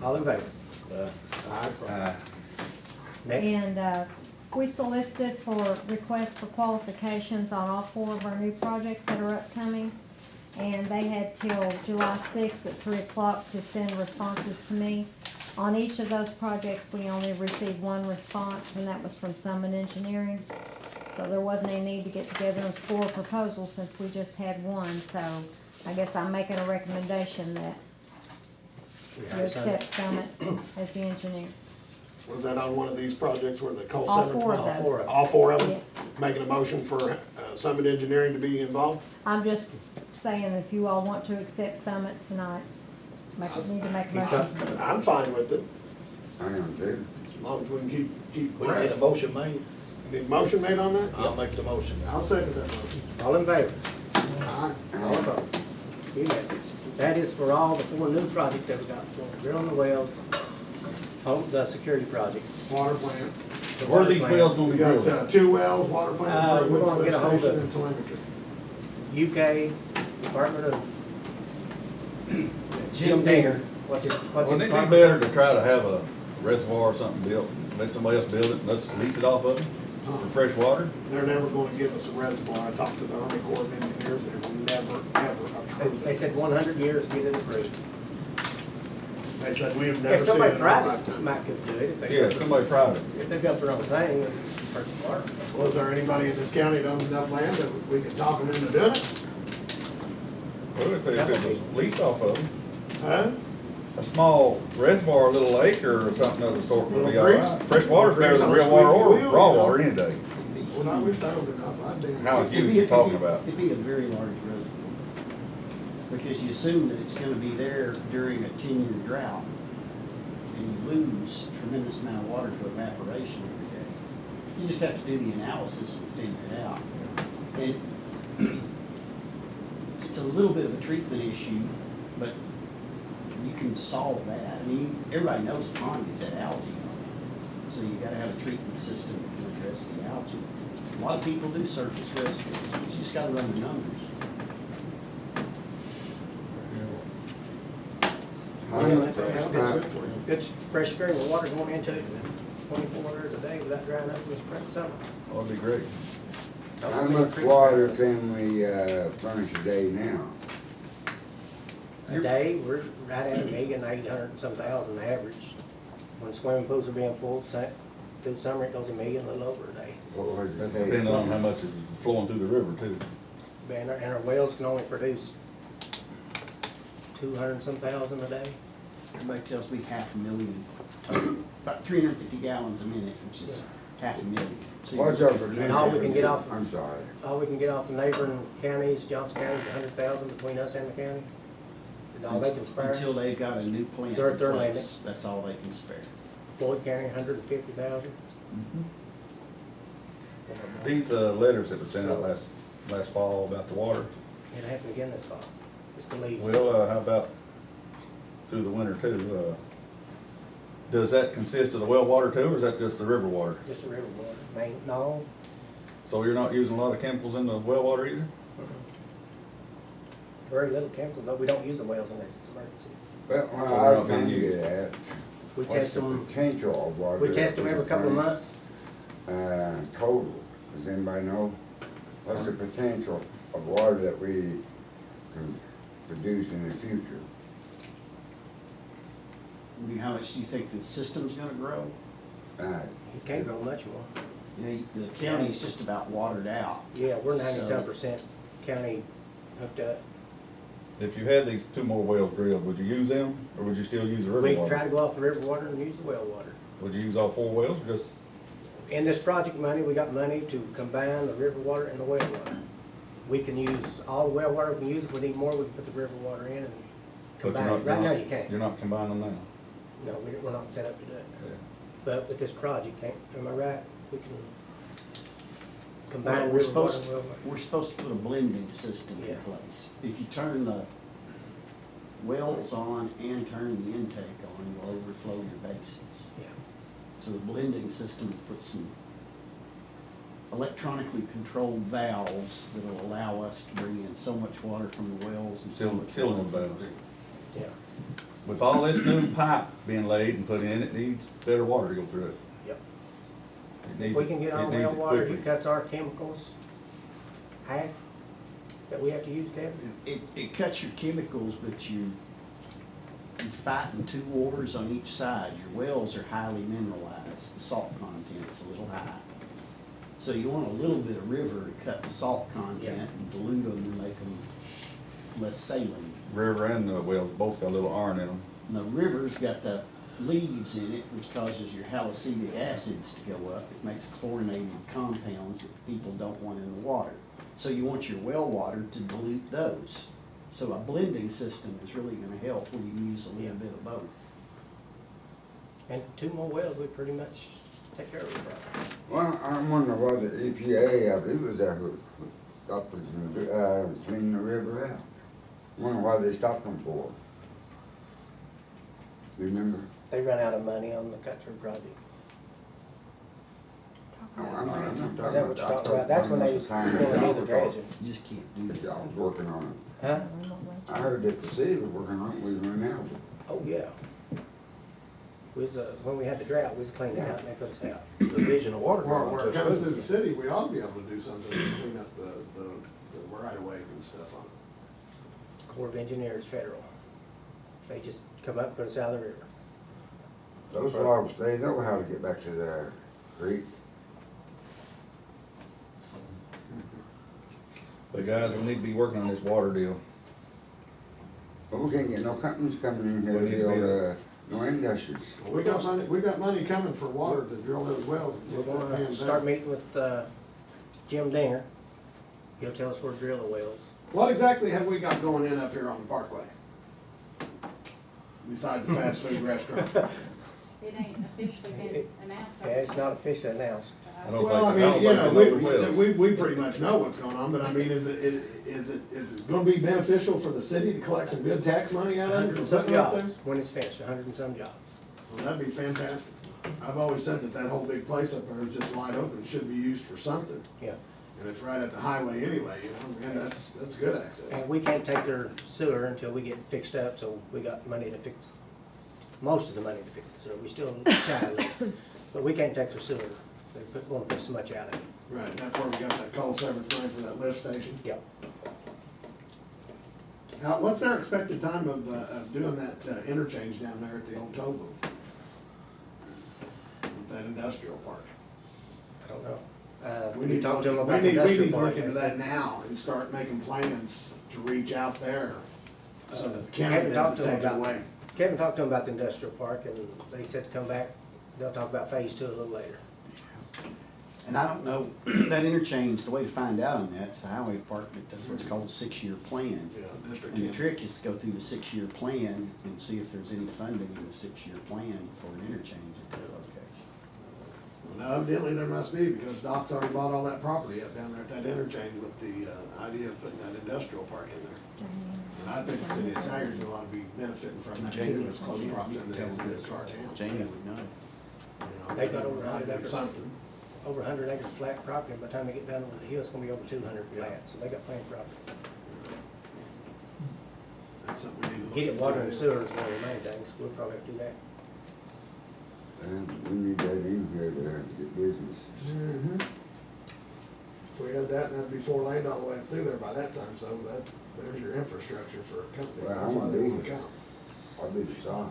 All in favor? Aye. Next. And we solicited for requests for qualifications on all 4 of our new projects that are upcoming. And they had till July 6th at 3 o'clock to send responses to me. On each of those projects, we only received 1 response, and that was from Summit Engineering. So there wasn't any need to get together and score a proposal since we just had 1. So I guess I'm making a recommendation that We you hire Summit. accept Summit as the engineer. Was that on one of these projects where the call All center? 4 of All those. 4 of them. All 4 of them? Yes. Making a motion for Summit Engineering to be involved? I'm just saying, if you all want to accept Summit tonight, need to make a motion. I'm fine with it, I am too. as long as we can keep. We need a motion made. Need a motion made on that? I'll make the motion. I'll second that motion. All in favor? Aye. All opposed? Unanimous. That is for all the 4 new projects that we got going. Drilling the wells, the security project. Water plant. the Where's water these plant. wells gonna We be got drilled? 2 wells, water plant We're gonna improvements, get a hold lift station, of- and telemetry. UK Department of Jim Dinger. What's his Wouldn't it be department? better to try to have a reservoir or something built, let somebody else build it, and let's lease it off of them for fresh water? They're never gonna give us a reservoir. I talked to the Army Corps of Engineers, they will never, ever approve They it. said 100 years to get it approved. They said, we've never If seen somebody it in our private lifetime. might could do it, if they. Yeah, somebody private. If they built their own thing and purchase water. Was there anybody in this county that owns enough land that we could talk them into doing it? Well, if it was leased off of them, Huh? a small reservoir, a little lake or something of the sort would be Little all grease? right. Fresh water's better Grease than on real a water or squeaky wheel, raw you know? water any day. Well, I wish that was enough, I'd damn. How It'd huge be- you it'd talking be- about? It'd be a very large reservoir, because you assume that it's gonna be there during a 10-year drought, and you lose a tremendous amount of water to evaporation every day. You just have to do the analysis and figure it out. And it's a little bit of a treatment issue, but you can solve that. I mean, everybody knows the pond gets that algae on it, so you gotta have a treatment system that can address the algae. A lot of people do surface reservoirs, but you just gotta run the numbers. Good fresh stream of water going into it, 24 hours a day without drying up in the spring, summer. That'd be great. How much water can we furnish a day now? A day, we're right at 1,800,000 and some thousand average. When swimming pools are being full, through summer it goes 1,000,000, a little over a day. What was it That's take? depending on how much is flowing through the river too. And our wells can only produce 200 and some thousand a day. Everybody tells me 500,000 total, about 350 gallons a minute, which is 500,000. So What's you're- our percentage? all we can get off- I'm sorry. All we can get off the neighboring counties, Johnson County is 100,000 between us and the county. Is all they can spare. Until they've got a new plant They're in limit. place, that's all they can spare. Floyd County, 150,000. These letters that were sent out last fall about the water, It happened again this fall. It's the lead. well, how about through the winter too? Does that consist of the well water too, or is that just the river water? Just the river water. Main, no, So you're not using a lot of chemicals in the well water either? very little chemical, but we don't use the wells unless it's emergency. Well, So I we're was not trying being to used. get at, We what's test the them, potential of water? we that test them we every can couple of furnish, months. Total, does anybody know? What's the potential of water that we can produce in the future? I mean, how much do you think the system's gonna grow? You can't grow much more. You know, the county's just about watered out. Yeah, we're So- 97% county hooked up. If you had these 2 more wells drilled, would you use them, or would you still use the river We water? try to go off the river water and use the well water. Would you use all 4 wells, or just, In this project money, we got money to combine the river water and the well water. We can use all the well water we can use. If we need more, we can put the river water in and but you're combine not, it. Right now, you can't. you're not combining them now? No, we're not set up to do it. Yeah. But with this project, am I right? We can Well, combine We're river water supposed, and well water. we're supposed to put a blending system in Yeah. place. If you turn the wells on and turn the intake on, you'll overflow your basins. Yeah. So the blending system puts some electronically controlled valves that'll allow us to bring in so much water from the wells and so much Cylinder water from the valves. river. Yeah. with all this new pipe being laid and put in, it needs better water to go through it. Yep. It If needs we it- can get it on needs well it water, quickly. it cuts our chemicals half that we have to use, Kevin. It cuts your chemicals, but you're fighting two wars on each side. Your wells are highly mineralized, the salt content's a little high. So you want a little bit of river to cut the salt content and dilute them and make them less saline. River and the wells both got a little iron in them. And the river's got the leaves in it, which causes your halocetic acids to go up. It makes chlorinated compounds that people don't want in the water. So you want your well water to dilute those. So a blending system is really gonna help when you use a little bit of both. And 2 more wells, we pretty much take care of the problem. Well, I wonder why the EPA, I believe it was that who stopped us from, cleaning the river out. I wonder why they stopped them for. You remember? They run out of money on the cut-through project. I'm not Is talking that what you're talking about? That's when they was time gonna do the y'all dredging. You just can't do that. was working on it. Huh? I heard that the city was working on it, we were now. Oh, yeah. We was, when we had the drought, we was cleaning it out and they put us out. Division of water. Where, going where to it comes us. through the city, we ought to be able to do something to clean up the right of ways and stuff on it. Corps of Engineers, federal. They just come up and put us out of the river. Those logs, they know how to get back to the creek. But guys, we need to be working on this water deal. But we can't get no companies coming in here We to need to build, build. no industries. We got money coming for water to drill those wells and see We're if that gonna pans start out. meeting with, Jim Dinger. He'll tell us where to drill the wells. What exactly have we got going in up here on the Parkway? Besides the fast food restaurant? It ain't officially been announced. Yeah, it's not officially announced. I don't Well, I think- I mean, don't you think they know the know, wells. we pretty much know what's going on, but I mean, is it gonna be beneficial for the city to collect some good tax money out of it 100 for and some putting it up there? jobs, when it's finished, 100 and some jobs. Well, that'd be fantastic. I've always said that whole big place up there is just wide open, should be used for something. Yeah. And it's right at the highway anyway, you know, and that's good access. And we can't take their sewer until we get it fixed up, so we got money to fix, most of the money to fix the sewer. We still try a little, but we can't take their sewer. They won't put so much out of it. Right, that's where we got that coal severance line for that lift station. Yep. Now, what's their expected time of doing that interchange down there at the old toll booth? With that industrial park? I don't know. We We need talked to them we about the need industrial to park. look into They that said- now and start making plans to reach out there, so that the Kevin county talked doesn't to them take it about, away. Kevin talked to them about the industrial park, and they said to come back, they'll talk about phase 2 a little later. And I don't know, that interchange, the way to find out on that, is the highway department does what's called a 6-year plan. Yeah, District And the 10. trick is to go through the 6-year plan and see if there's any funding in the 6-year plan for an interchange at that location. Well, now evidently there must be, because Doc's already bought all that property up down there at that interchange with the idea of putting that industrial park in there. And I think the city of Salyersville ought to be benefiting from that too, as close proximity as it is to our town. Jamie would know. You know, They got over gotta 100 do acres. something. Over 100 acres of flat property, and by the time they get done with the hill, it's gonna be over 200 flat, so they got plenty of property. That's something we need to look Get it into. water and sewer is one of the main things, we'll probably have to do that. And we need that in here to get business. Mhm. If we had that, and that'd be 4 lane all the way up through there by that time, so there's your infrastructure for a company. Well, That's why I'm they big. wanna come. I'll be sorry.